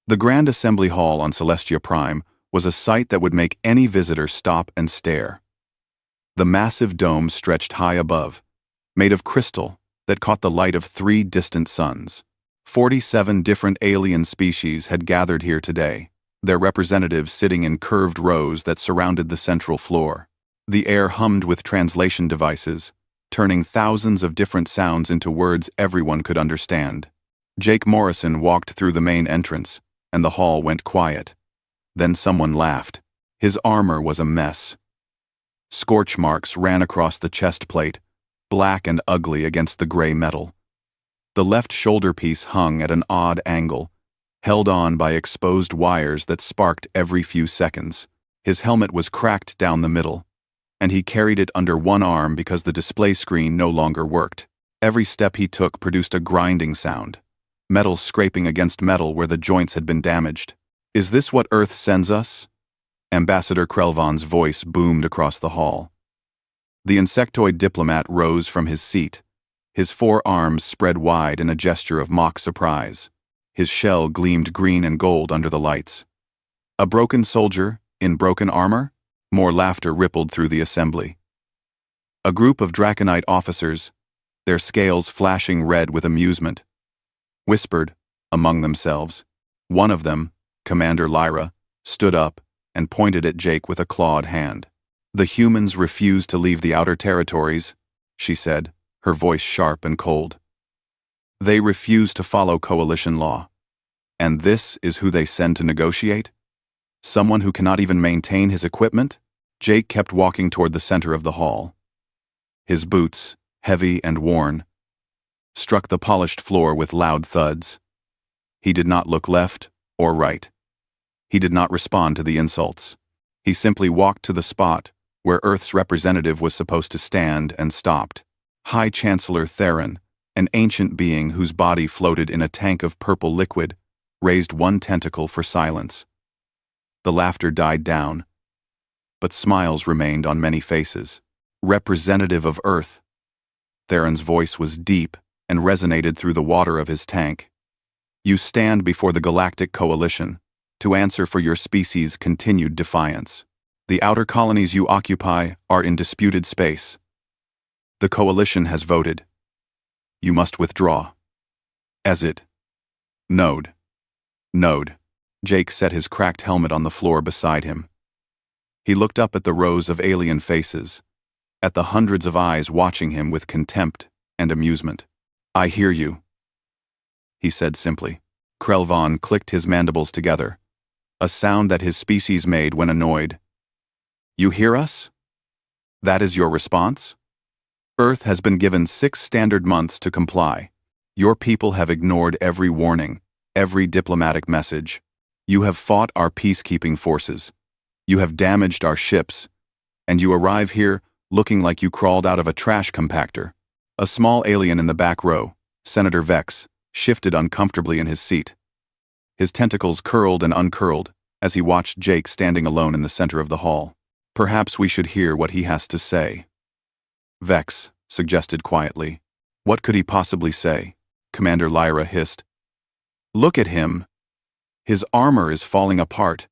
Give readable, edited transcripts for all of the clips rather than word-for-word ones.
The Grand Assembly Hall on Celestia Prime was a sight that would make any visitor stop and stare. The massive dome stretched high above, made of crystal that caught the light of 3 distant suns. 47 different alien species had gathered here today, their representatives sitting in curved rows that surrounded the central floor. The air hummed with translation devices, turning thousands of different sounds into words everyone could understand. Jake Morrison walked through the main entrance, and the hall went quiet. Then someone laughed. His armor was a mess. Scorch marks ran across the chest plate, black and ugly against the gray metal. The left shoulder piece hung at an odd angle, held on by exposed wires that sparked every few seconds. His helmet was cracked down the middle, and he carried it under one arm because the display screen no longer worked. Every step he took produced a grinding sound, metal scraping against metal where the joints had been damaged. "Is this what Earth sends us?" Ambassador Krelvan's voice boomed across the hall. The insectoid diplomat rose from his seat, his 4 arms spread wide in a gesture of mock surprise. His shell gleamed green and gold under the lights. "A broken soldier, in broken armor?" More laughter rippled through the assembly. A group of Draconite officers, their scales flashing red with amusement, whispered among themselves. One of them, Commander Lyra, stood up and pointed at Jake with a clawed hand. "The humans refuse to leave the outer territories," she said, her voice sharp and cold. "They refuse to follow coalition law. And this is who they send to negotiate? Someone who cannot even maintain his equipment?" Jake kept walking toward the center of the hall. His boots, heavy and worn, struck the polished floor with loud thuds. He did not look left or right. He did not respond to the insults. He simply walked to the spot where Earth's representative was supposed to stand and stopped. High Chancellor Theron, an ancient being whose body floated in a tank of purple liquid, raised one tentacle for silence. The laughter died down, but smiles remained on many faces. "Representative of Earth." Theron's voice was deep and resonated through the water of his tank. "You stand before the Galactic Coalition to answer for your species' continued defiance. The outer colonies you occupy are in disputed space. The Coalition has voted. You must withdraw. As it. Node. Jake set his cracked helmet on the floor beside him. He looked up at the rows of alien faces, at the hundreds of eyes watching him with contempt and amusement. "I hear you," he said simply. Krelvan clicked his mandibles together, a sound that his species made when annoyed. "You hear us? That is your response? Earth has been given 6 standard months to comply. Your people have ignored every warning, every diplomatic message. You have fought our peacekeeping forces. You have damaged our ships, and you arrive here looking like you crawled out of a trash compactor." A small alien in the back row, Senator Vex, shifted uncomfortably in his seat. His tentacles curled and uncurled as he watched Jake standing alone in the center of the hall. "Perhaps we should hear what he has to say," Vex suggested quietly. "What could he possibly say?" Commander Lyra hissed. "Look at him. His armor is falling apart.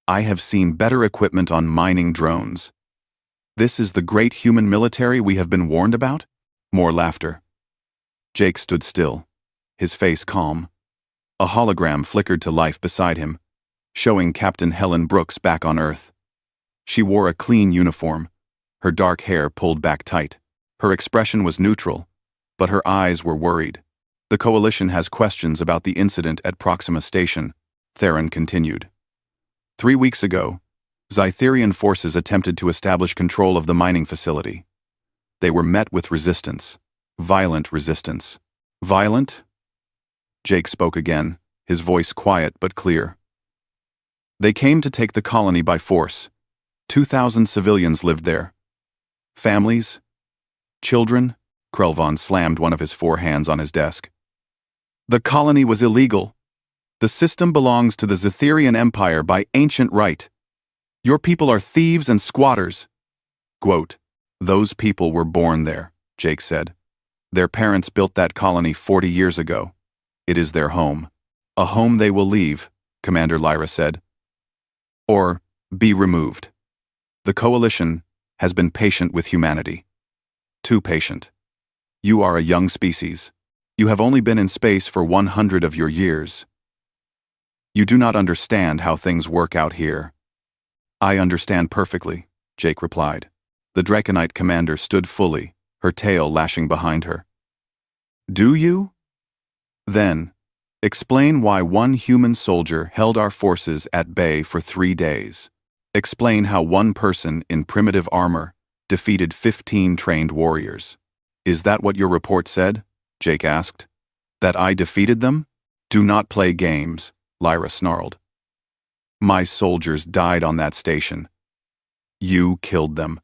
I have seen better equipment on mining drones. This is the great human military we have been warned about?" More laughter. Jake stood still, his face calm. A hologram flickered to life beside him, showing Captain Helen Brooks back on Earth. She wore a clean uniform, her dark hair pulled back tight. Her expression was neutral, but her eyes were worried. "The Coalition has questions about the incident at Proxima Station," Theron continued. 3 weeks ago, Zytherian forces attempted to establish control of the mining facility. They were met with resistance, violent resistance. "Violent?" Jake spoke again, his voice quiet but clear. "They came to take the colony by force. 2,000 civilians lived there. Families? Children?" Krelvan slammed one of his 4 hands on his desk. "The colony was illegal. The system belongs to the Zytherian Empire by ancient right. Your people are thieves and squatters." Quote, "Those people were born there," Jake said. "Their parents built that colony 40 years ago. It is their home. A home they will leave, Commander Lyra said. Or be removed. The Coalition has been patient with humanity. Too patient. You are a young species. You have only been in space for 100 of your years. You do not understand how things work out here. I understand perfectly, Jake replied. The Draconite commander stood fully, her tail lashing behind her. Do you? Then, explain why one human soldier held our forces at bay for 3 days. Explain how one person in primitive armor defeated 15 trained warriors. Is that what your report said? Jake asked. That I defeated them? Do not play games, Lyra snarled. My soldiers died on that station. You killed them.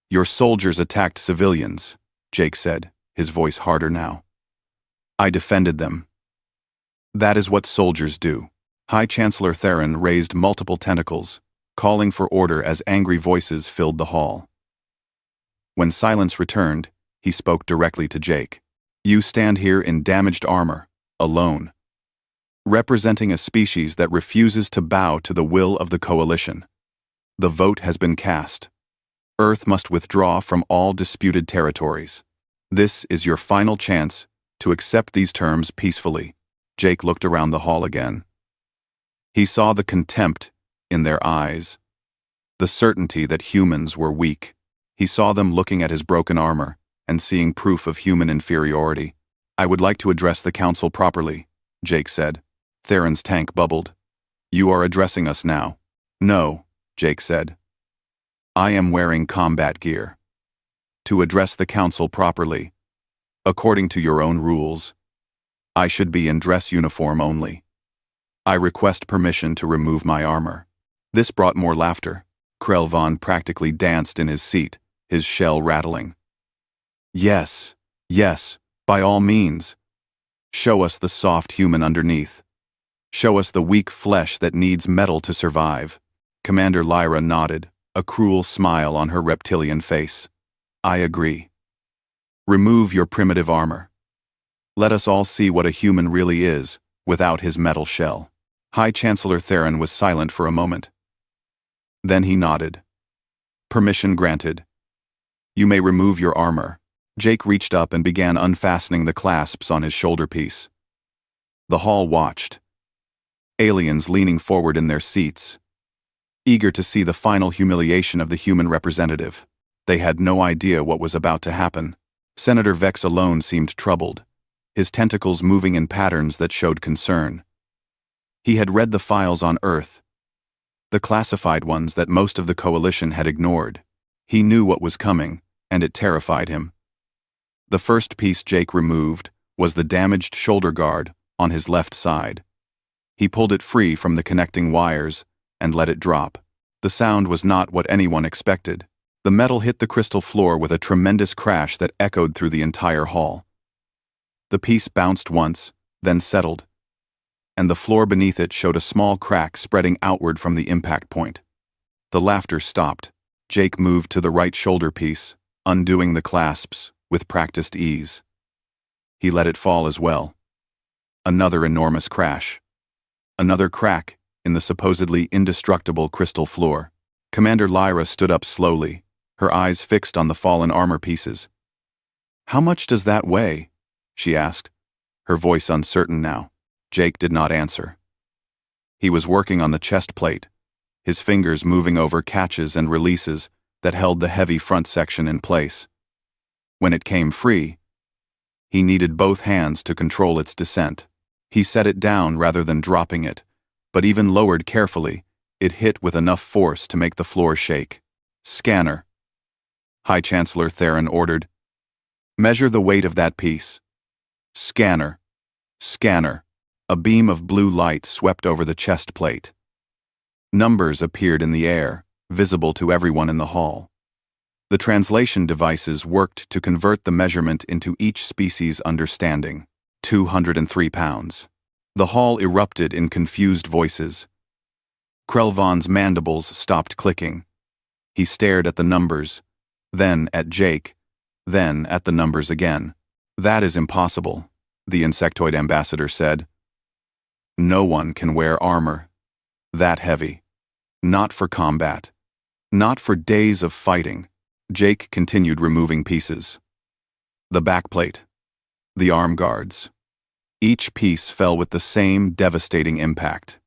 Your soldiers attacked civilians, Jake said, his voice harder now. I defended them. That is what soldiers do. High Chancellor Theron raised multiple tentacles, calling for order as angry voices filled the hall. When silence returned, he spoke directly to Jake. You stand here in damaged armor, alone, representing a species that refuses to bow to the will of the Coalition. The vote has been cast. Earth must withdraw from all disputed territories. This is your final chance to accept these terms peacefully. Jake looked around the hall again. He saw the contempt in their eyes, the certainty that humans were weak. He saw them looking at his broken armor and seeing proof of human inferiority. I would like to address the council properly, Jake said. Theron's tank bubbled. You are addressing us now. No, Jake said. I am wearing combat gear. To address the council properly, according to your own rules, I should be in dress uniform only. I request permission to remove my armor. This brought more laughter. Krelvan practically danced in his seat, his shell rattling. Yes, yes, by all means. Show us the soft human underneath. Show us the weak flesh that needs metal to survive. Commander Lyra nodded, a cruel smile on her reptilian face. I agree. Remove your primitive armor. Let us all see what a human really is, without his metal shell. High Chancellor Theron was silent for a moment. Then he nodded. Permission granted. You may remove your armor. Jake reached up and began unfastening the clasps on his shoulder piece. The hall watched. Aliens leaning forward in their seats, eager to see the final humiliation of the human representative. They had no idea what was about to happen. Senator Vex alone seemed troubled, his tentacles moving in patterns that showed concern. He had read the files on Earth, the classified ones that most of the Coalition had ignored. He knew what was coming, and it terrified him. The first piece Jake removed was the damaged shoulder guard on his left side. He pulled it free from the connecting wires and let it drop. The sound was not what anyone expected. The metal hit the crystal floor with a tremendous crash that echoed through the entire hall. The piece bounced once, then settled, and the floor beneath it showed a small crack spreading outward from the impact point. The laughter stopped. Jake moved to the right shoulder piece, undoing the clasps with practiced ease. He let it fall as well. Another enormous crash. Another crack in the supposedly indestructible crystal floor. Commander Lyra stood up slowly, her eyes fixed on the fallen armor pieces. How much does that weigh? She asked, her voice uncertain now. Jake did not answer. He was working on the chest plate, his fingers moving over catches and releases that held the heavy front section in place. When it came free, he needed both hands to control its descent. He set it down rather than dropping it, but even lowered carefully, it hit with enough force to make the floor shake. Scanner. High Chancellor Theron ordered. Measure the weight of that piece. Scanner. Scanner. A beam of blue light swept over the chest plate. Numbers appeared in the air, visible to everyone in the hall. The translation devices worked to convert the measurement into each species' understanding. 203 pounds. The hall erupted in confused voices. Krelvan's mandibles stopped clicking. He stared at the numbers, then at Jake, then at the numbers again. That is impossible, the insectoid ambassador said. No one can wear armor That heavy. Not for combat. Not for days of fighting. Jake continued removing pieces. The backplate. The arm guards. Each piece fell with the same devastating impact.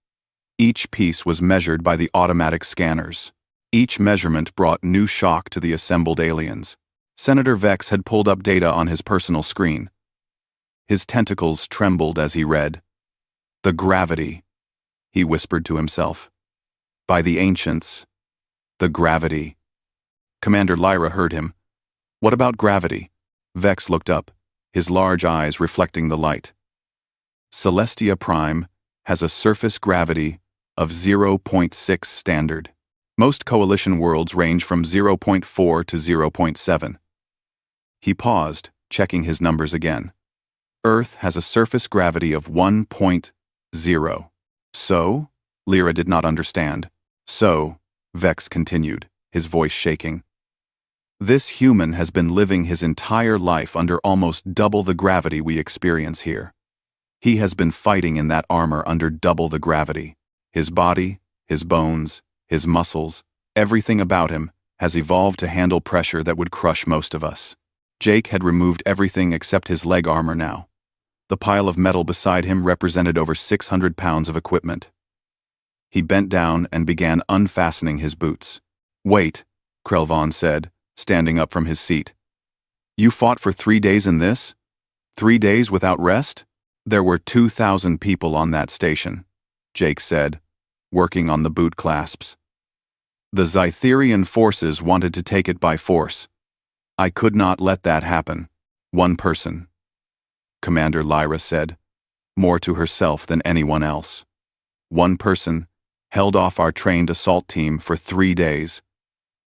Each piece was measured by the automatic scanners. Each measurement brought new shock to the assembled aliens. Senator Vex had pulled up data on his personal screen. His tentacles trembled as he read. The gravity, he whispered to himself. By the ancients. The gravity. Commander Lyra heard him. What about gravity? Vex looked up, his large eyes reflecting the light. Celestia Prime has a surface gravity of 0.6 standard. Most coalition worlds range from 0.4 to 0.7. He paused, checking his numbers again. Earth has a surface gravity of 1.0. So? Lyra did not understand. So, Vex continued, his voice shaking. This human has been living his entire life under almost double the gravity we experience here. He has been fighting in that armor under double the gravity. His body, his bones, his muscles, everything about him has evolved to handle pressure that would crush most of us. Jake had removed everything except his leg armor now. The pile of metal beside him represented over 600 pounds of equipment. He bent down and began unfastening his boots. Wait, Krelvon said, standing up from his seat. You fought for 3 days in this? 3 days without rest? There were 2,000 people on that station, Jake said, working on the boot clasps. The Zytherian forces wanted to take it by force. I could not let that happen. One person. Commander Lyra said, more to herself than anyone else. One person held off our trained assault team for 3 days,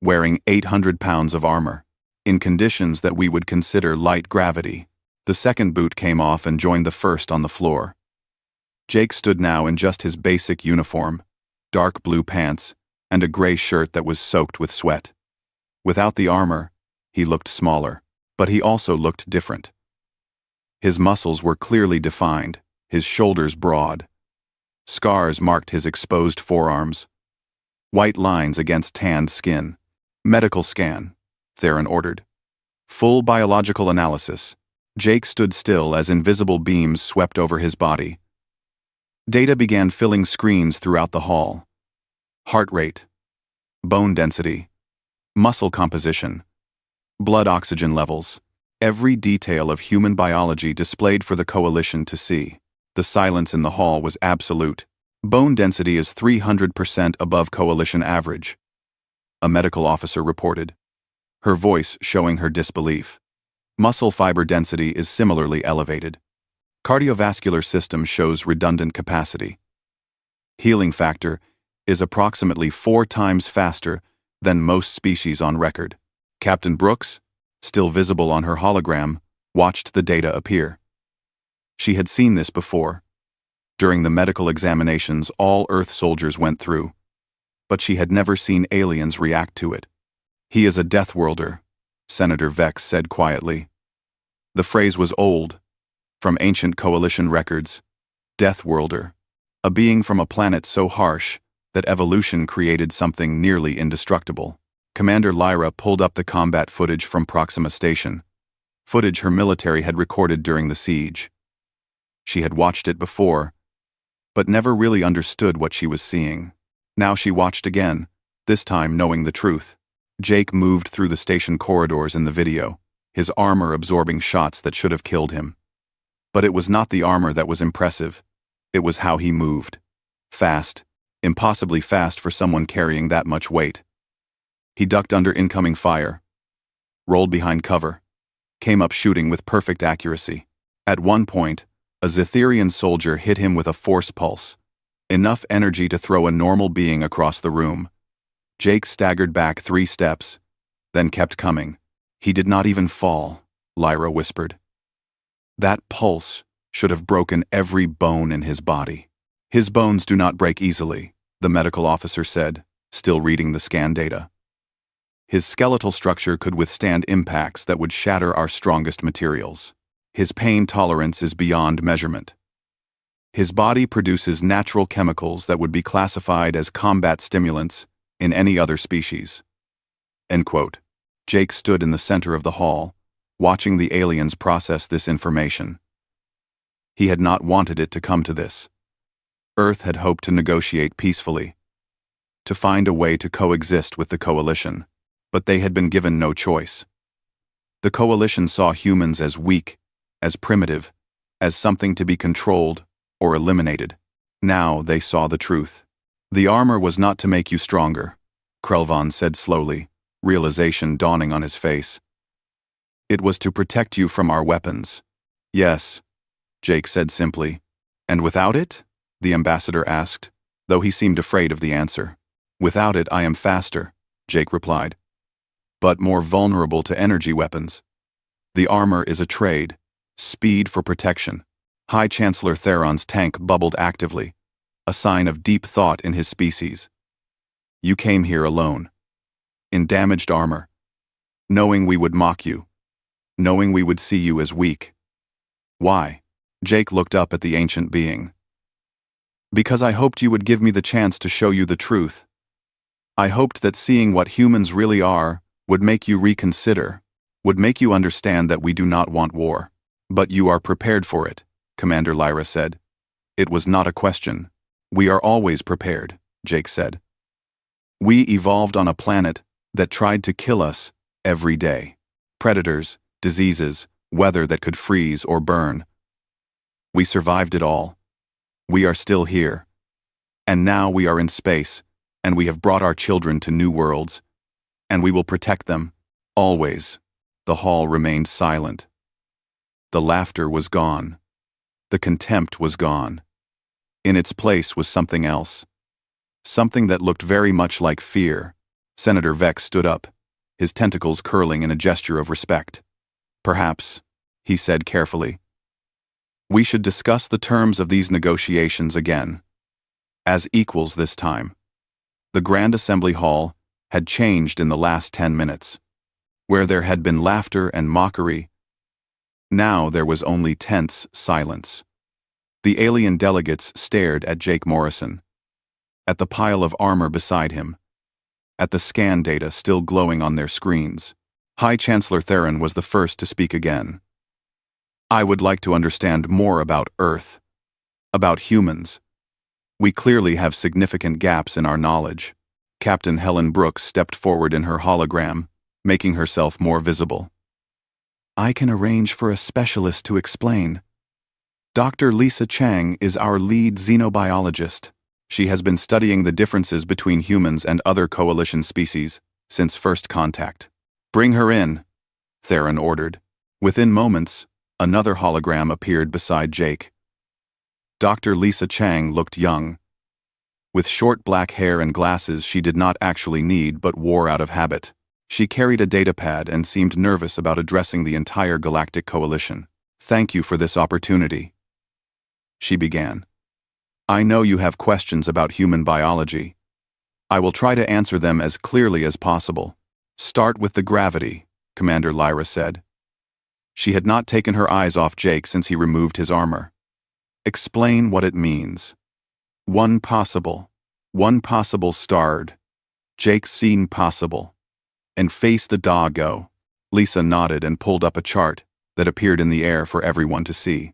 wearing 800 pounds of armor, in conditions that we would consider light gravity. The second boot came off and joined the first on the floor. Jake stood now in just his basic uniform, dark blue pants, and a gray shirt that was soaked with sweat. Without the armor, he looked smaller, but he also looked different. His muscles were clearly defined, his shoulders broad. Scars marked his exposed forearms. White lines against tanned skin. Medical scan, Theron ordered. Full biological analysis. Jake stood still as invisible beams swept over his body. Data began filling screens throughout the hall. Heart rate, bone density, muscle composition, blood oxygen levels, every detail of human biology displayed for the coalition to see. The silence in the hall was absolute. Bone density is 300% above coalition average, a medical officer reported, her voice showing her disbelief. Muscle fiber density is similarly elevated. Cardiovascular system shows redundant capacity. Healing factor is approximately 4 times faster than most species on record. Captain Brooks, still visible on her hologram, watched the data appear. She had seen this before, during the medical examinations all Earth soldiers went through, but she had never seen aliens react to it. He is a Deathworlder, Senator Vex said quietly. The phrase was old, from ancient coalition records. Deathworlder, a being from a planet so harsh that evolution created something nearly indestructible. Commander Lyra pulled up the combat footage from Proxima Station, footage her military had recorded during the siege. She had watched it before, but never really understood what she was seeing. Now she watched again, this time knowing the truth. Jake moved through the station corridors in the video, his armor absorbing shots that should have killed him. But it was not the armor that was impressive. It was how he moved. Fast, impossibly fast for someone carrying that much weight. He ducked under incoming fire, rolled behind cover, came up shooting with perfect accuracy. At one point, a Zytherian soldier hit him with a force pulse, enough energy to throw a normal being across the room. Jake staggered back 3 steps, then kept coming. He did not even fall, Lyra whispered. That pulse should have broken every bone in his body. His bones do not break easily, the medical officer said, still reading the scan data. His skeletal structure could withstand impacts that would shatter our strongest materials. His pain tolerance is beyond measurement. His body produces natural chemicals that would be classified as combat stimulants in any other species. End quote. Jake stood in the center of the hall, watching the aliens process this information. He had not wanted it to come to this. Earth had hoped to negotiate peacefully, to find a way to coexist with the Coalition, but they had been given no choice. The Coalition saw humans as weak, as primitive, as something to be controlled or eliminated. Now they saw the truth. The armor was not to make you stronger, Krelvan said slowly, realization dawning on his face. It was to protect you from our weapons. Yes, Jake said simply. And without it? The ambassador asked, though he seemed afraid of the answer. Without it, I am faster, Jake replied, but more vulnerable to energy weapons. The armor is a trade, speed for protection. High Chancellor Theron's tank bubbled actively, a sign of deep thought in his species. You came here alone, in damaged armor, knowing we would mock you, knowing we would see you as weak. Why? Jake looked up at the ancient being. Because I hoped you would give me the chance to show you the truth. I hoped that seeing what humans really are would make you reconsider, would make you understand that we do not want war. But you are prepared for it, Commander Lyra said. It was not a question. We are always prepared, Jake said. We evolved on a planet that tried to kill us every day. Predators, diseases, weather that could freeze or burn. We survived it all. We are still here. And now we are in space, and we have brought our children to new worlds. And we will protect them, always. The hall remained silent. The laughter was gone. The contempt was gone. In its place was something else. Something that looked very much like fear. Senator Vex stood up, his tentacles curling in a gesture of respect. Perhaps, he said carefully, we should discuss the terms of these negotiations again. As equals this time. The Grand Assembly Hall had changed in the last 10 minutes. Where there had been laughter and mockery, now there was only tense silence. The alien delegates stared at Jake Morrison, at the pile of armor beside him, at the scan data still glowing on their screens. High Chancellor Theron was the first to speak again. I would like to understand more about Earth, about humans. We clearly have significant gaps in our knowledge. Captain Helen Brooks stepped forward in her hologram, making herself more visible. I can arrange for a specialist to explain. Dr. Lisa Chang is our lead xenobiologist. She has been studying the differences between humans and other Coalition species since first contact. Bring her in, Theron ordered. Within moments, another hologram appeared beside Jake. Dr. Lisa Chang looked young. With short black hair and glasses she did not actually need but wore out of habit. She carried a datapad and seemed nervous about addressing the entire Galactic Coalition. Thank you for this opportunity, she began. I know you have questions about human biology. I will try to answer them as clearly as possible. Start with the gravity, Commander Lyra said. She had not taken her eyes off Jake since he removed his armor. Explain what it means. One possible starred. Jake seen possible. And face the doggo. Lisa nodded and pulled up a chart that appeared in the air for everyone to see.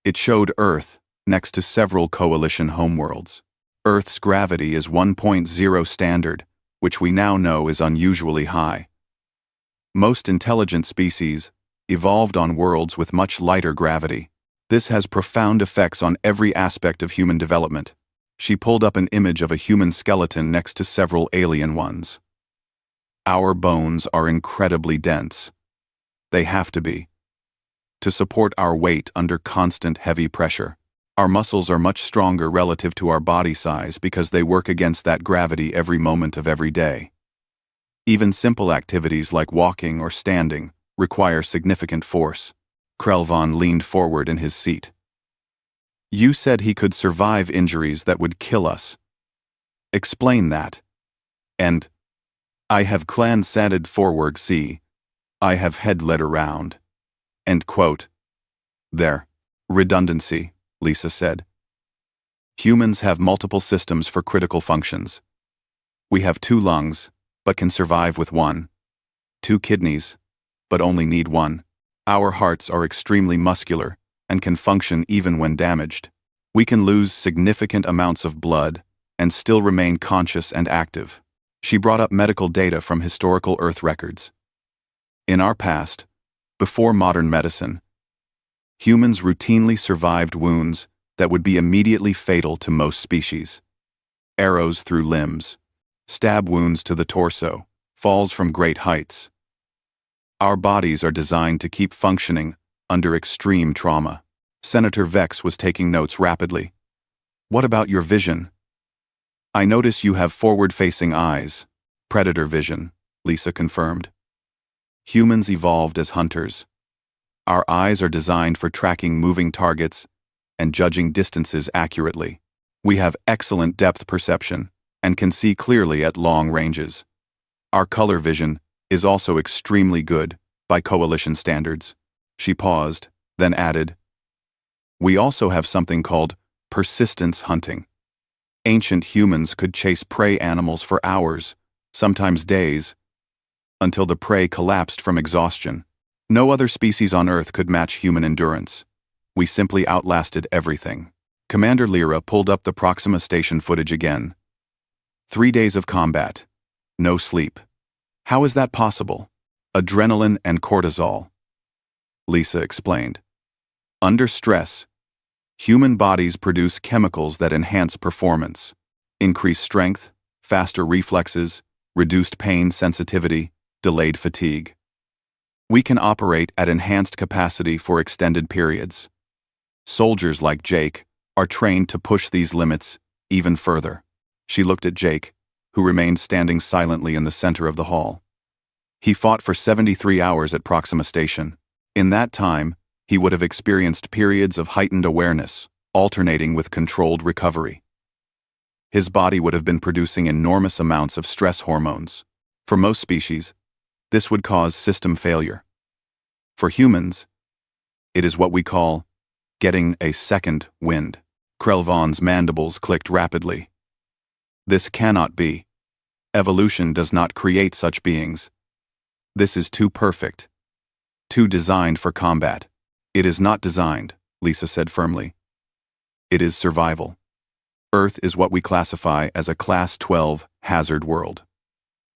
It showed Earth next to several Coalition homeworlds. Earth's gravity is 1.0 standard, which we now know is unusually high. Most intelligent species evolved on worlds with much lighter gravity. This has profound effects on every aspect of human development. She pulled up an image of a human skeleton next to several alien ones. Our bones are incredibly dense. They have to be. To support our weight under constant heavy pressure. Our muscles are much stronger relative to our body size because they work against that gravity every moment of every day. Even simple activities like walking or standing require significant force. Krelvan leaned forward in his seat. You said he could survive injuries that would kill us. Explain that. And I have clan satted forward see. I have head led around. End quote. There. Redundancy. Lisa said. Humans have multiple systems for critical functions. We have 2 lungs, but can survive with 1. 2 kidneys, but only need 1. Our hearts are extremely muscular and can function even when damaged. We can lose significant amounts of blood and still remain conscious and active. She brought up medical data from historical Earth records. In our past, before modern medicine, humans routinely survived wounds that would be immediately fatal to most species. Arrows through limbs, stab wounds to the torso, falls from great heights. Our bodies are designed to keep functioning under extreme trauma. Senator Vex was taking notes rapidly. What about your vision? I notice you have forward-facing eyes. Predator vision, Lisa confirmed. Humans evolved as hunters. Our eyes are designed for tracking moving targets and judging distances accurately. We have excellent depth perception and can see clearly at long ranges. Our color vision is also extremely good by coalition standards. She paused, then added, we also have something called persistence hunting. Ancient humans could chase prey animals for hours, sometimes days, until the prey collapsed from exhaustion. No other species on Earth could match human endurance. We simply outlasted everything. Commander Lyra pulled up the Proxima Station footage again. 3 days of combat. No sleep. How is that possible? Adrenaline and cortisol. Lisa explained. Under stress, human bodies produce chemicals that enhance performance, increase strength, faster reflexes, reduced pain sensitivity, delayed fatigue. We can operate at enhanced capacity for extended periods. Soldiers like Jake are trained to push these limits even further. She looked at Jake, who remained standing silently in the center of the hall. He fought for 73 hours at Proxima Station. In that time, he would have experienced periods of heightened awareness, alternating with controlled recovery. His body would have been producing enormous amounts of stress hormones. For most species, this would cause system failure. For humans, it is what we call getting a second wind. Krelvan's mandibles clicked rapidly. This cannot be. Evolution does not create such beings. This is too perfect. Too designed for combat. It is not designed, Lisa said firmly. It is survival. Earth is what we classify as a Class 12 hazard world.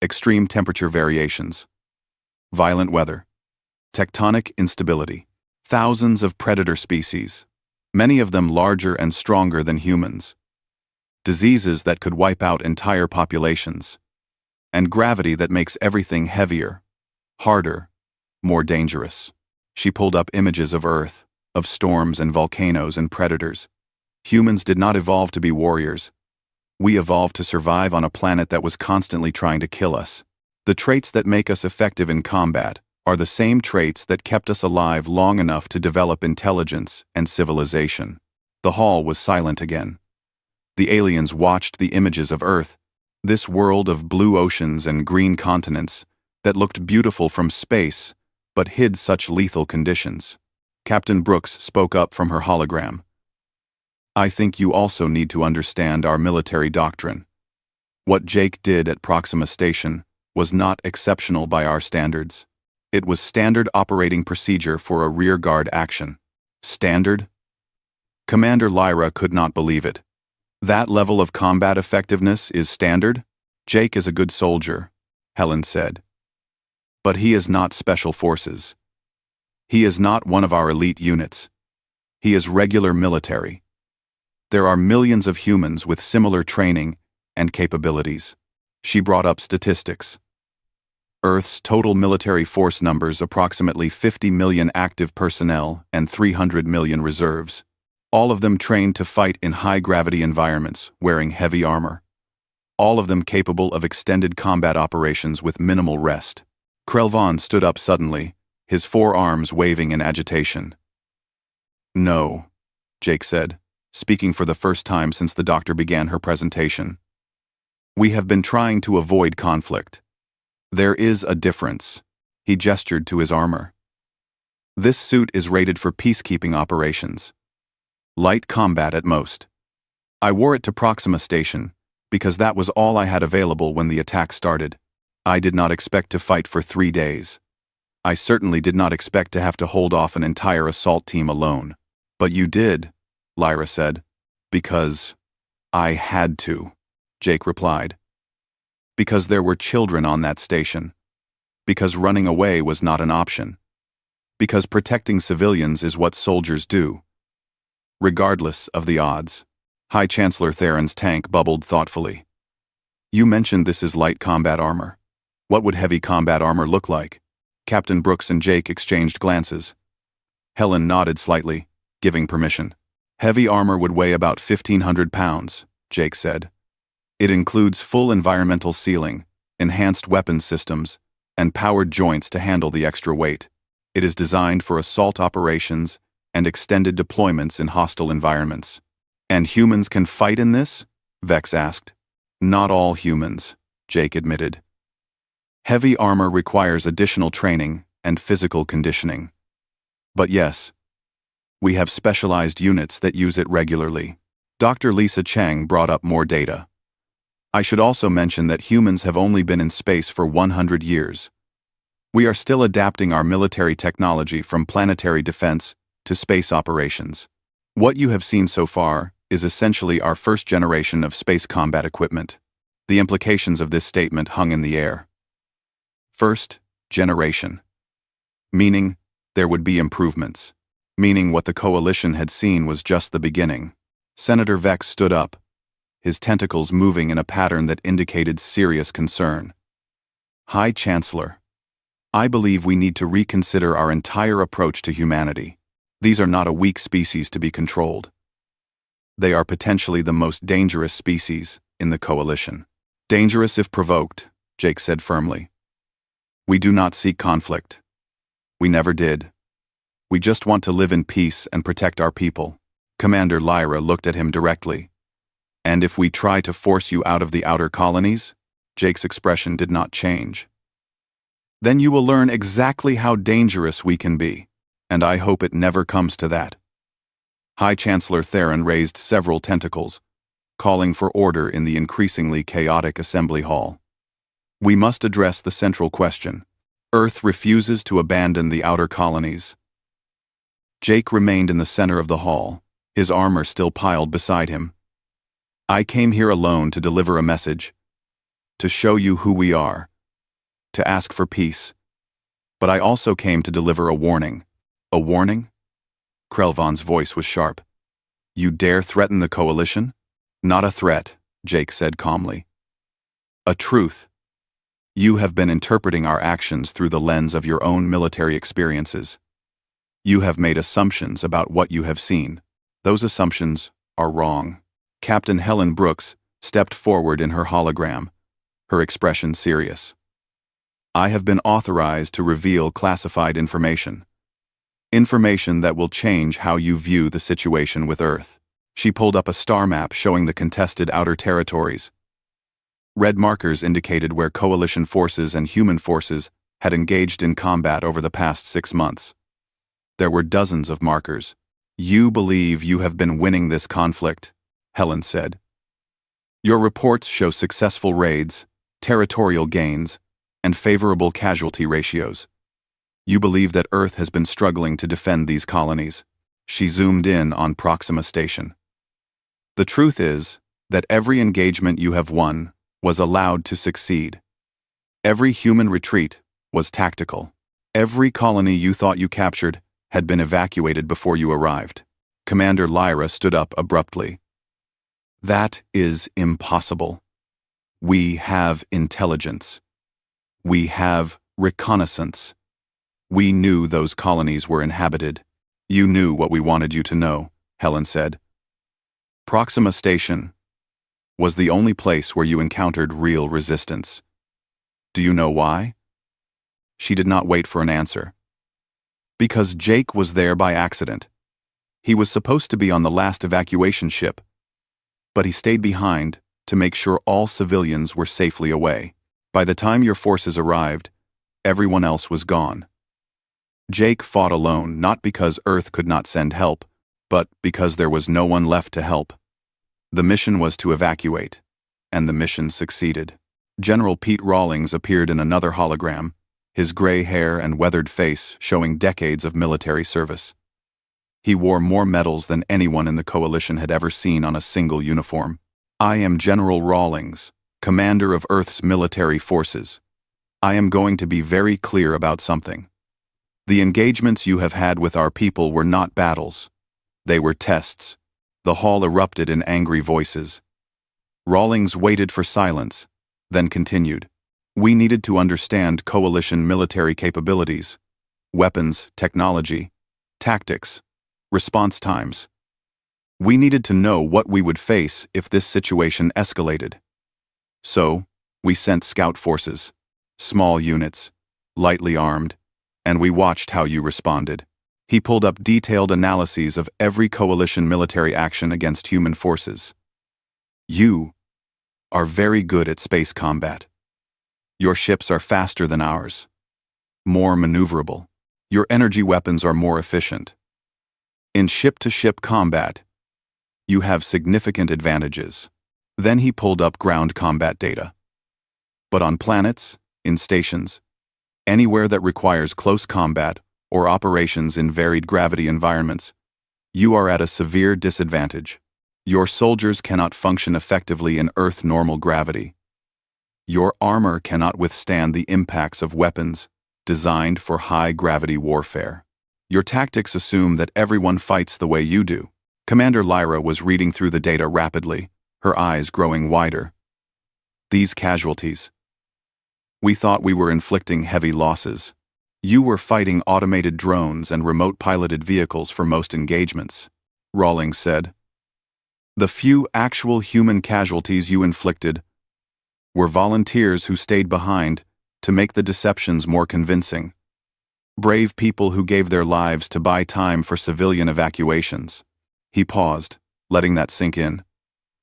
Extreme temperature variations, violent weather, tectonic instability, thousands of predator species, many of them larger and stronger than humans, diseases that could wipe out entire populations, and gravity that makes everything heavier, harder, more dangerous. She pulled up images of Earth, of storms and volcanoes and predators. Humans did not evolve to be warriors. We evolved to survive on a planet that was constantly trying to kill us. The traits that make us effective in combat are the same traits that kept us alive long enough to develop intelligence and civilization. The hall was silent again. The aliens watched the images of Earth, this world of blue oceans and green continents that looked beautiful from space but hid such lethal conditions. Captain Brooks spoke up from her hologram. I think you also need to understand our military doctrine. What Jake did at Proxima Station was not exceptional by our standards. It was standard operating procedure for a rearguard action. Standard? Commander Lyra could not believe it. That level of combat effectiveness is standard? Jake is a good soldier, Helen said. But he is not special forces. He is not one of our elite units. He is regular military. There are millions of humans with similar training and capabilities. She brought up statistics. Earth's total military force numbers approximately 50 million active personnel and 300 million reserves, all of them trained to fight in high-gravity environments, wearing heavy armor. All of them capable of extended combat operations with minimal rest. Krelvan stood up suddenly, his forearms waving in agitation. No, Jake said, speaking for the first time since the doctor began her presentation. We have been trying to avoid conflict. There is a difference. He gestured to his armor. This suit is rated for peacekeeping operations. Light combat at most. I wore it to Proxima Station, because that was all I had available when the attack started. I did not expect to fight for 3 days. I certainly did not expect to have to hold off an entire assault team alone. But you did, Lyra said. Because I had to, Jake replied. Because there were children on that station. Because running away was not an option. Because protecting civilians is what soldiers do. Regardless of the odds. High Chancellor Theron's tank bubbled thoughtfully. You mentioned this is light combat armor. What would heavy combat armor look like? Captain Brooks and Jake exchanged glances. Helen nodded slightly, giving permission. Heavy armor would weigh about 1,500 pounds, Jake said. It includes full environmental sealing, enhanced weapons systems, and powered joints to handle the extra weight. It is designed for assault operations and extended deployments in hostile environments. And humans can fight in this? Vex asked. Not all humans, Jake admitted. Heavy armor requires additional training and physical conditioning. But yes, we have specialized units that use it regularly. Dr. Lisa Chang brought up more data. I should also mention that humans have only been in space for 100 years. We are still adapting our military technology from planetary defense to space operations. What you have seen so far is essentially our first generation of space combat equipment. The implications of this statement hung in the air. First generation. Meaning, there would be improvements. Meaning what the Coalition had seen was just the beginning. Senator Vex stood up, his tentacles moving in a pattern that indicated serious concern. High Chancellor, I believe we need to reconsider our entire approach to humanity. These are not a weak species to be controlled. They are potentially the most dangerous species in the Coalition. Dangerous if provoked, Jake said firmly. We do not seek conflict. We never did. We just want to live in peace and protect our people. Commander Lyra looked at him directly. And if we try to force you out of the outer colonies? Jake's expression did not change. Then you will learn exactly how dangerous we can be, and I hope it never comes to that. High Chancellor Theron raised several tentacles, calling for order in the increasingly chaotic assembly hall. We must address the central question. Earth refuses to abandon the outer colonies. Jake remained in the center of the hall, his armor still piled beside him. I came here alone to deliver a message, to show you who we are, to ask for peace. But I also came to deliver a warning. A warning? Krelvan's voice was sharp. You dare threaten the Coalition? Not a threat, Jake said calmly. A truth. You have been interpreting our actions through the lens of your own military experiences. You have made assumptions about what you have seen. Those assumptions are wrong. Captain Helen Brooks stepped forward in her hologram, her expression serious. I have been authorized to reveal classified information. Information that will change how you view the situation with Earth. She pulled up a star map showing the contested outer territories. Red markers indicated where Coalition forces and human forces had engaged in combat over the past 6 months. There were dozens of markers. You believe you have been winning this conflict, Helen said. Your reports show successful raids, territorial gains, and favorable casualty ratios. You believe that Earth has been struggling to defend these colonies. She zoomed in on Proxima Station. The truth is that every engagement you have won was allowed to succeed. Every human retreat was tactical. Every colony you thought you captured had been evacuated before you arrived. Commander Lyra stood up abruptly. That is impossible. We have intelligence. We have reconnaissance. We knew those colonies were inhabited. You knew what we wanted you to know, Helen said. Proxima Station was the only place where you encountered real resistance. Do you know why? She did not wait for an answer. Because Jake was there by accident. He was supposed to be on the last evacuation ship, but he stayed behind to make sure all civilians were safely away. By the time your forces arrived, everyone else was gone. Jake fought alone, not because Earth could not send help, But because there was no one left to help, the mission was to evacuate, and the mission succeeded. General Pete Rawlings appeared in another hologram, his gray hair and weathered face showing decades of military service. He wore more medals than anyone in the coalition had ever seen on a single uniform. "I am General Rawlings, commander of Earth's military forces. I am going to be very clear about something. The engagements you have had with our people were not battles. They were tests." The hall erupted in angry voices. Rawlings waited for silence, then continued. "We needed to understand coalition military capabilities, weapons, technology, tactics, response times. We needed to know what we would face if this situation escalated. So, we sent scout forces, small units, lightly armed, and we watched how you responded." He pulled up detailed analyses of every coalition military action against human forces. "You are very good at space combat. Your ships are faster than ours, more maneuverable. Your energy weapons are more efficient. In ship-to-ship combat, you have significant advantages." Then he pulled up ground combat data. "But on planets, in stations, anywhere that requires close combat or operations in varied gravity environments, you are at a severe disadvantage. Your soldiers cannot function effectively in Earth normal gravity. Your armor cannot withstand the impacts of weapons designed for high-gravity warfare. Your tactics assume that everyone fights the way you do." Commander Lyra was reading through the data rapidly, her eyes growing wider. "These casualties. We thought we were inflicting heavy losses. You were fighting automated drones and remote-piloted vehicles for most engagements," Rawlings said. "The few actual human casualties you inflicted were volunteers who stayed behind to make the deceptions more convincing. Brave people who gave their lives to buy time for civilian evacuations." He paused, letting that sink in.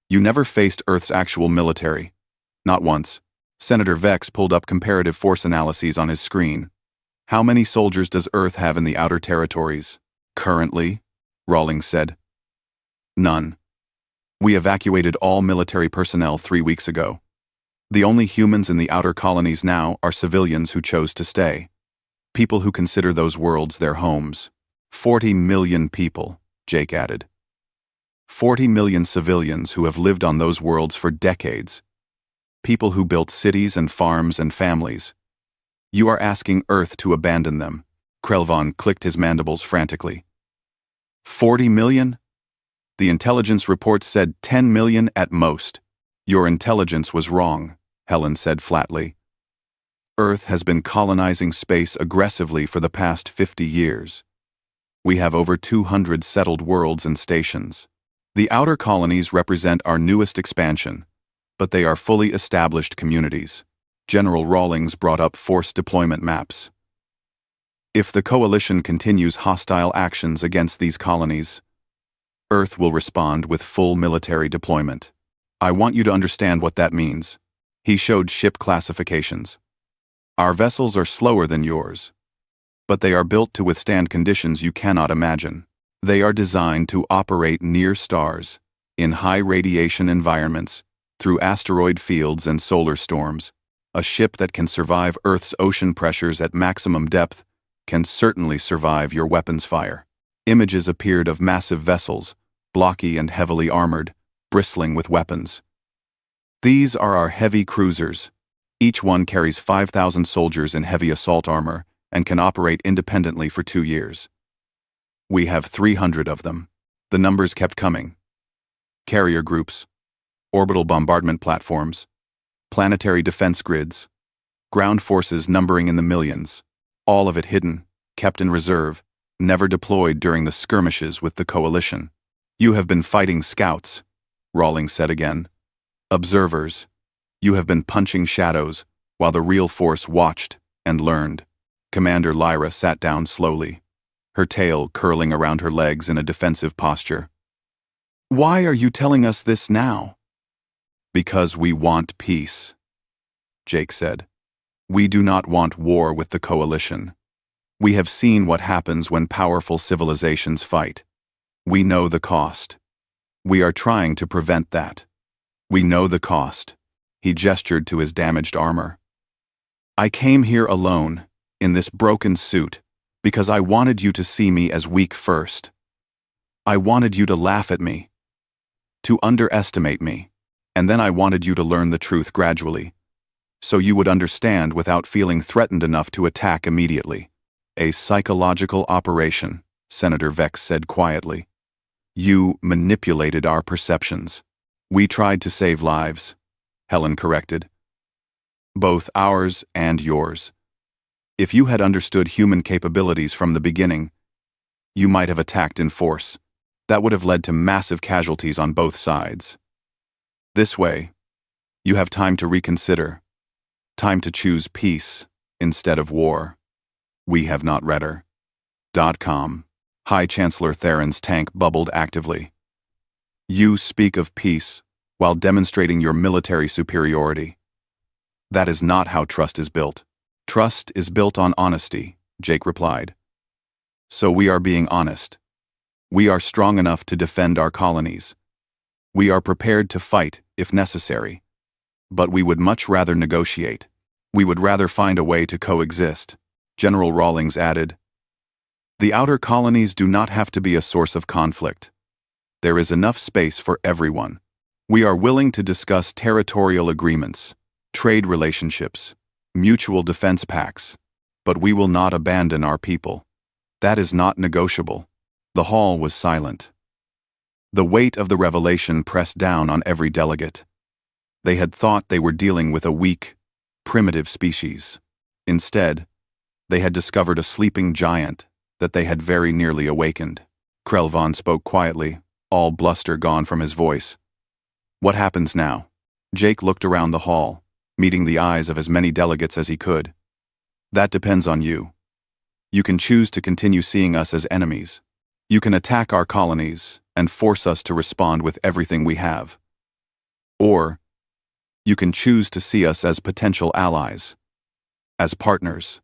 "You never faced Earth's actual military. Not once." Senator Vex pulled up comparative force analyses on his screen. "How many soldiers does Earth have in the outer territories?" "Currently," Rawlings said. "None. We evacuated all military personnel 3 weeks ago. The only humans in the outer colonies now are civilians who chose to stay. People who consider those worlds their homes." 40 million people, Jake added. 40 million civilians who have lived on those worlds for decades. People who built cities and farms and families. You are asking Earth to abandon them. Krelvon clicked his mandibles frantically. 40 million? The intelligence report said 10 million at most. Your intelligence was wrong, Helen said flatly. Earth has been colonizing space aggressively for the past 50 years. We have over 200 settled worlds and stations. The outer colonies represent our newest expansion, but they are fully established communities. General Rawlings brought up force deployment maps. If the coalition continues hostile actions against these colonies, Earth will respond with full military deployment. I want you to understand what that means. He showed ship classifications. Our vessels are slower than yours, but they are built to withstand conditions you cannot imagine. They are designed to operate near stars, in high radiation environments, through asteroid fields and solar storms. A ship that can survive Earth's ocean pressures at maximum depth can certainly survive your weapons fire. Images appeared of massive vessels, blocky and heavily armored, bristling with weapons. These are our heavy cruisers. Each one carries 5,000 soldiers in heavy assault armor and can operate independently for 2 years. We have 300 of them. The numbers kept coming. Carrier groups, orbital bombardment platforms, planetary defense grids, ground forces numbering in the millions, all of it hidden, kept in reserve, never deployed during the skirmishes with the coalition. You have been fighting scouts, Rawlings said again. Observers. You have been punching shadows while the real force watched and learned. Commander Lyra sat down slowly, her tail curling around her legs in a defensive posture. Why are you telling us this now? Because we want peace, Jake said. We do not want war with the coalition. We have seen what happens when powerful civilizations fight. We know the cost. We are trying to prevent that. We know the cost. He gestured to his damaged armor. I came here alone, in this broken suit, because I wanted you to see me as weak first. I wanted you to laugh at me, to underestimate me, and then I wanted you to learn the truth gradually, so you would understand without feeling threatened enough to attack immediately. A psychological operation, Senator Vex said quietly. You manipulated our perceptions. We tried to save lives, Helen corrected. Both ours and yours. If you had understood human capabilities from the beginning, you might have attacked in force. That would have led to massive casualties on both sides. This way, you have time to reconsider, time to choose peace instead of war. We have not read her. .com. High Chancellor Theron's tank bubbled actively. You speak of peace while demonstrating your military superiority. That is not how trust is built. Trust is built on honesty, Jake replied. So we are being honest. We are strong enough to defend our colonies. We are prepared to fight if necessary. But we would much rather negotiate. We would rather find a way to coexist, General Rawlings added. The outer colonies do not have to be a source of conflict. There is enough space for everyone. We are willing to discuss territorial agreements, trade relationships, mutual defense pacts, but we will not abandon our people. That is not negotiable. The hall was silent. The weight of the revelation pressed down on every delegate. They had thought they were dealing with a weak, primitive species. Instead, they had discovered a sleeping giant that they had very nearly awakened. Krelvan spoke quietly, all bluster gone from his voice. What happens now? Jake looked around the hall, meeting the eyes of as many delegates as he could. That depends on you. You can choose to continue seeing us as enemies. You can attack our colonies and force us to respond with everything we have. Or, you can choose to see us as potential allies, as partners,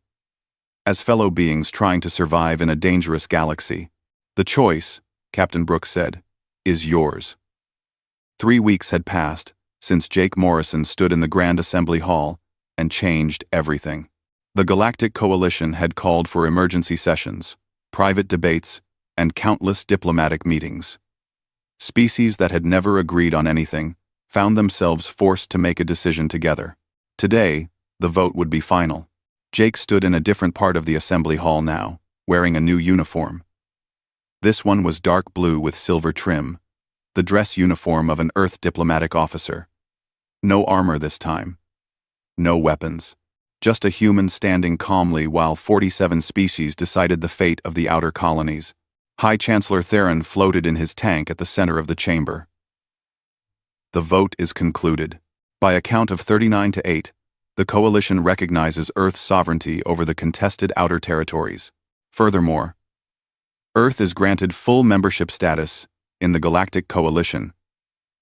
as fellow beings trying to survive in a dangerous galaxy. The choice, Captain Brooks said, is yours. 3 weeks had passed since Jake Morrison stood in the Grand Assembly Hall and changed everything. The Galactic Coalition had called for emergency sessions, private debates, and countless diplomatic meetings. Species that had never agreed on anything found themselves forced to make a decision together. Today, the vote would be final. Jake stood in a different part of the assembly hall now, wearing a new uniform. This one was dark blue with silver trim, the dress uniform of an Earth diplomatic officer. No armor this time. No weapons. Just a human standing calmly while 47 species decided the fate of the outer colonies. High Chancellor Theron floated in his tank at the center of the chamber. The vote is concluded. By a count of 39-8, the Coalition recognizes Earth's sovereignty over the contested outer territories. Furthermore, Earth is granted full membership status in the Galactic Coalition,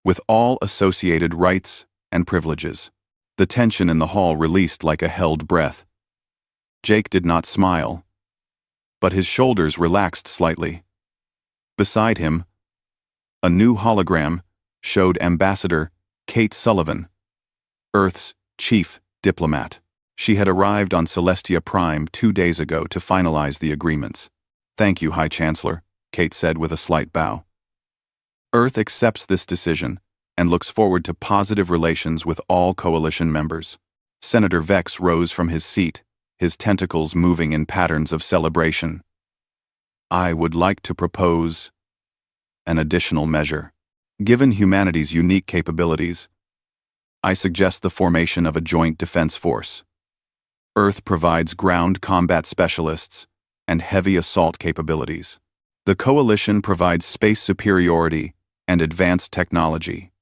with all associated rights and privileges. The tension in the hall released like a held breath. Jake did not smile, but his shoulders relaxed slightly. Beside him, a new hologram showed Ambassador Kate Sullivan, Earth's chief diplomat. She had arrived on Celestia Prime 2 days ago to finalize the agreements. Thank you, High Chancellor, Kate said with a slight bow. Earth accepts this decision and looks forward to positive relations with all Coalition members. Senator Vex rose from his seat, his tentacles moving in patterns of celebration. I would like to propose an additional measure. Given humanity's unique capabilities, I suggest the formation of a joint defense force. Earth provides ground combat specialists and heavy assault capabilities. The Coalition provides space superiority and advanced technology.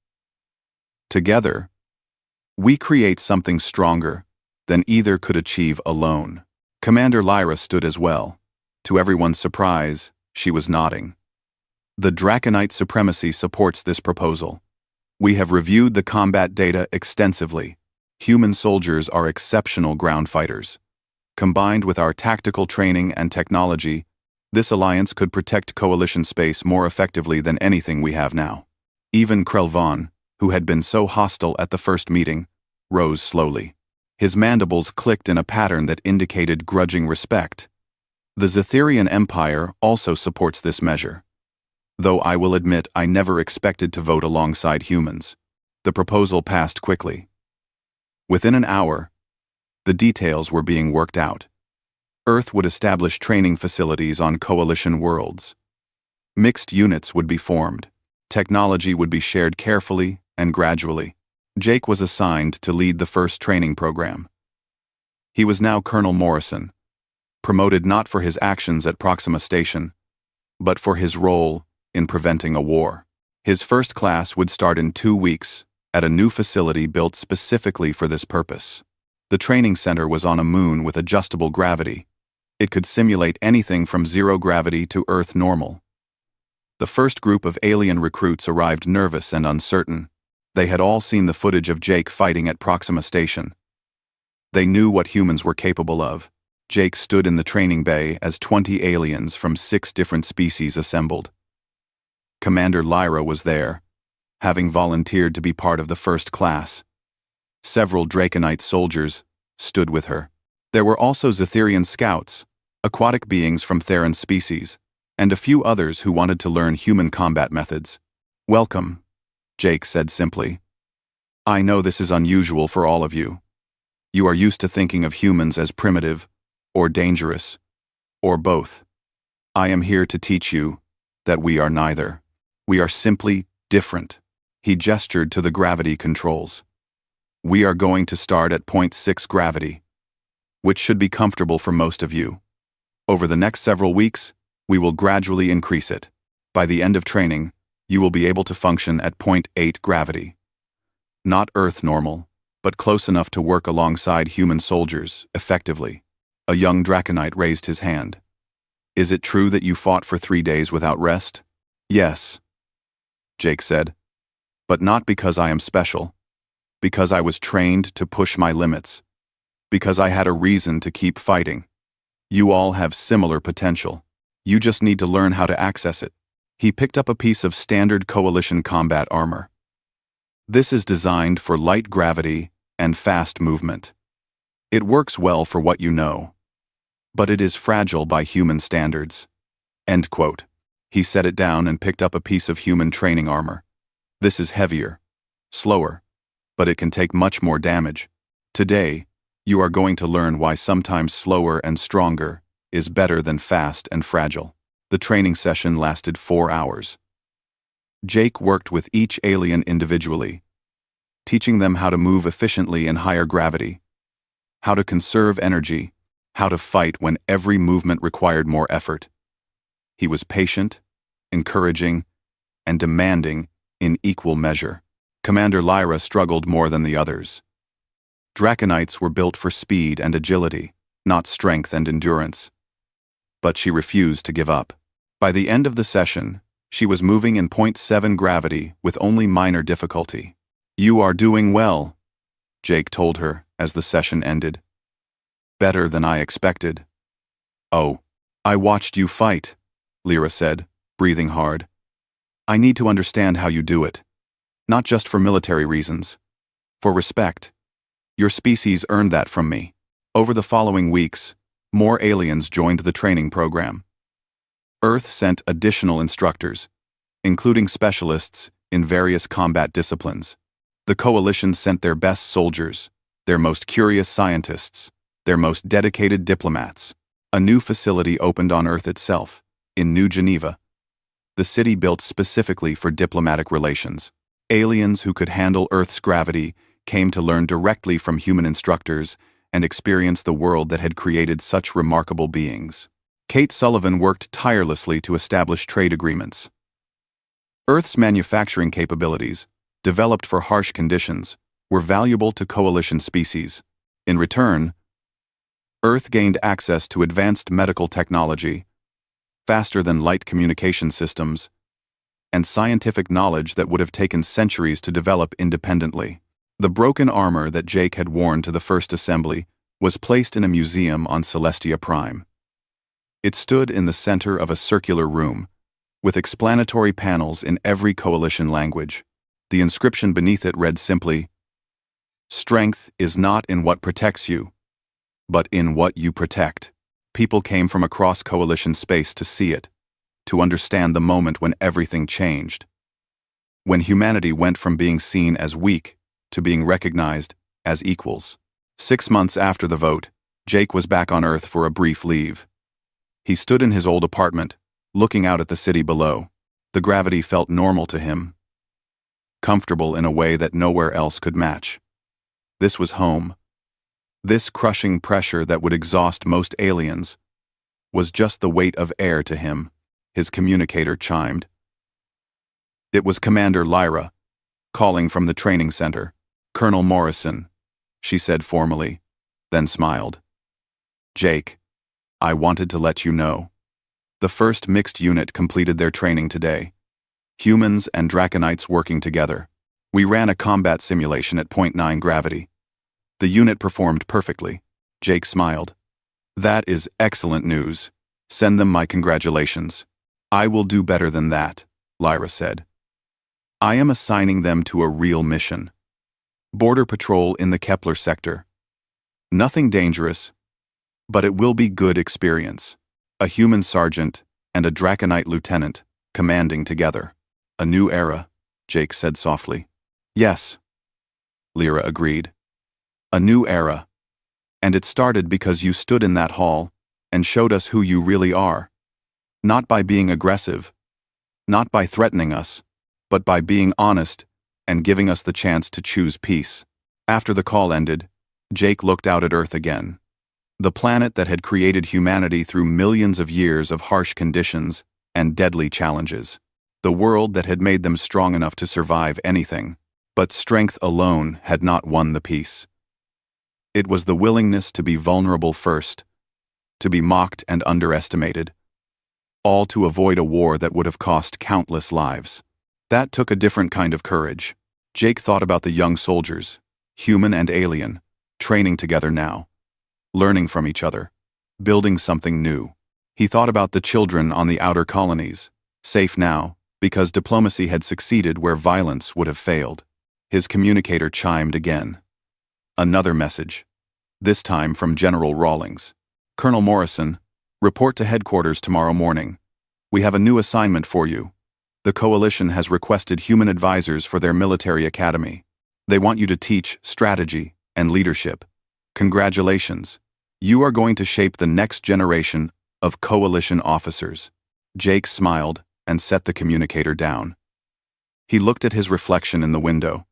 Together, we create something stronger than either could achieve alone. Commander Lyra stood as well. To everyone's surprise, she was nodding. The Draconite supremacy supports this proposal. We have reviewed the combat data extensively. Human soldiers are exceptional ground fighters. Combined with our tactical training and technology, This alliance could protect coalition space more effectively than anything we have now. Even Krelvan, who had been so hostile at the first meeting, rose slowly. His mandibles clicked in a pattern that indicated grudging respect. The Zetherian Empire also supports this measure. Though I will admit I never expected to vote alongside humans. The proposal passed quickly. Within an hour, the details were being worked out. Earth would establish training facilities on coalition worlds. Mixed units would be formed. Technology would be shared carefully and gradually. Jake was assigned to lead the first training program. He was now Colonel Morrison, promoted not for his actions at Proxima Station, but for his role in preventing a war. His first class would start in 2 weeks at a new facility built specifically for this purpose. The training center was on a moon with adjustable gravity. It could simulate anything from zero gravity to Earth normal. The first group of alien recruits arrived nervous and uncertain. They had all seen the footage of Jake fighting at Proxima Station. They knew what humans were capable of. Jake stood in the training bay as 20 aliens from 6 different species assembled. Commander Lyra was there, having volunteered to be part of the first class. Several Draconite soldiers stood with her. There were also Zetherian scouts, aquatic beings from Theron species, and a few others who wanted to learn human combat methods. "Welcome," Jake said simply. "I know this is unusual for all of you. You are used to thinking of humans as primitive, or dangerous, or both. I am here to teach you that we are neither. We are simply different." He gestured to the gravity controls. "We are going to start at 0.6 gravity, which should be comfortable for most of you. Over the next several weeks, we will gradually increase it. By the end of training, you will be able to function at 0.8 gravity. Not Earth normal, but close enough to work alongside human soldiers effectively." A young Draconite raised his hand. "Is it true that you fought for 3 days without rest?" "Yes," Jake said. "But not because I am special. Because I was trained to push my limits. Because I had a reason to keep fighting. You all have similar potential. You just need to learn how to access it." He picked up a piece of standard coalition combat armor. "This is designed for light gravity and fast movement. It works well for what you know, but it is fragile by human standards." End quote. He set it down and picked up a piece of human training armor. "This is heavier, slower, but it can take much more damage. Today, you are going to learn why sometimes slower and stronger is better than fast and fragile." The training session lasted 4 hours. Jake worked with each alien individually, teaching them how to move efficiently in higher gravity, how to conserve energy, how to fight when every movement required more effort. He was patient, encouraging, and demanding in equal measure. Commander Lyra struggled more than the others. Draconites were built for speed and agility, not strength and endurance. But she refused to give up. By the end of the session, she was moving in 0.7 gravity with only minor difficulty. "You are doing well," Jake told her as the session ended. "Better than I expected." "Oh, I watched you fight," Lyra said, breathing hard. "I need to understand how you do it. Not just for military reasons. For respect. Your species earned that from me." Over the following weeks, more aliens joined the training program. Earth sent additional instructors, including specialists in various combat disciplines. The Coalition sent their best soldiers, their most curious scientists, their most dedicated diplomats. A new facility opened on Earth itself, in New Geneva. The city built specifically for diplomatic relations. Aliens who could handle Earth's gravity came to learn directly from human instructors and experience the world that had created such remarkable beings. Kate Sullivan worked tirelessly to establish trade agreements. Earth's manufacturing capabilities, developed for harsh conditions, were valuable to Coalition species. In return, Earth gained access to advanced medical technology, faster-than-light communication systems, and scientific knowledge that would have taken centuries to develop independently. The broken armor that Jake had worn to the first assembly was placed in a museum on Celestia Prime. It stood in the center of a circular room, with explanatory panels in every coalition language. The inscription beneath it read simply, "Strength is not in what protects you, but in what you protect." People came from across coalition space to see it, to understand the moment when everything changed. When humanity went from being seen as weak to being recognized as equals. 6 months after the vote, Jake was back on Earth for a brief leave. He stood in his old apartment, looking out at the city below. The gravity felt normal to him, comfortable in a way that nowhere else could match. This was home. This crushing pressure that would exhaust most aliens was just the weight of air to him. His communicator chimed. It was Commander Lyra, calling from the training center. "Colonel Morrison," she said formally, then smiled. "Jake, I wanted to let you know. The first mixed unit completed their training today. Humans and Draconites working together. We ran a combat simulation at 0.9 gravity. The unit performed perfectly." Jake smiled. "That is excellent news. Send them my congratulations." "I will do better than that," Lyra said. "I am assigning them to a real mission. Border patrol in the Kepler sector. Nothing dangerous, but it will be good experience. A human sergeant and a Draconite lieutenant commanding together. A new era," Jake said softly. "Yes," Lyra agreed. "A new era. And it started because you stood in that hall and showed us who you really are. Not by being aggressive, not by threatening us, but by being honest and giving us the chance to choose peace." After the call ended, Jake looked out at Earth again. The planet that had created humanity through millions of years of harsh conditions and deadly challenges. The world that had made them strong enough to survive anything. But strength alone had not won the peace. It was the willingness to be vulnerable first, to be mocked and underestimated, all to avoid a war that would have cost countless lives. That took a different kind of courage. Jake thought about the young soldiers, human and alien, training together now, learning from each other, building something new. He thought about the children on the outer colonies, safe now because diplomacy had succeeded where violence would have failed. His communicator chimed again. Another message, this time from General Rawlings. "Colonel Morrison, report to headquarters tomorrow morning. We have a new assignment for you. The Coalition has requested human advisors for their military academy. They want you to teach strategy and leadership. Congratulations. You are going to shape the next generation of Coalition officers." Jake smiled and set the communicator down. He looked at his reflection in the window,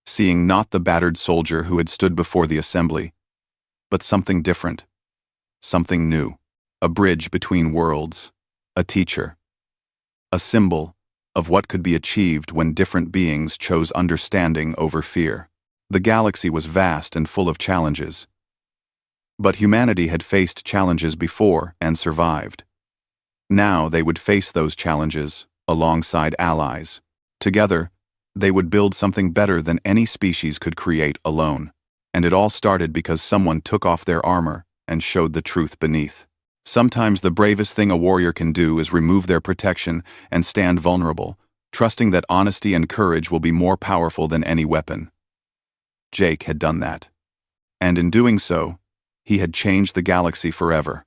seeing not the battered soldier who had stood before the assembly, but something different, something new. A bridge between worlds, a teacher, a symbol of what could be achieved when different beings chose understanding over fear. The galaxy was vast and full of challenges. But humanity had faced challenges before and survived. Now they would face those challenges alongside allies. Together, they would build something better than any species could create alone. And it all started because someone took off their armor and showed the truth beneath. Sometimes the bravest thing a warrior can do is remove their protection and stand vulnerable, trusting that honesty and courage will be more powerful than any weapon. Jake had done that. And in doing so, he had changed the galaxy forever.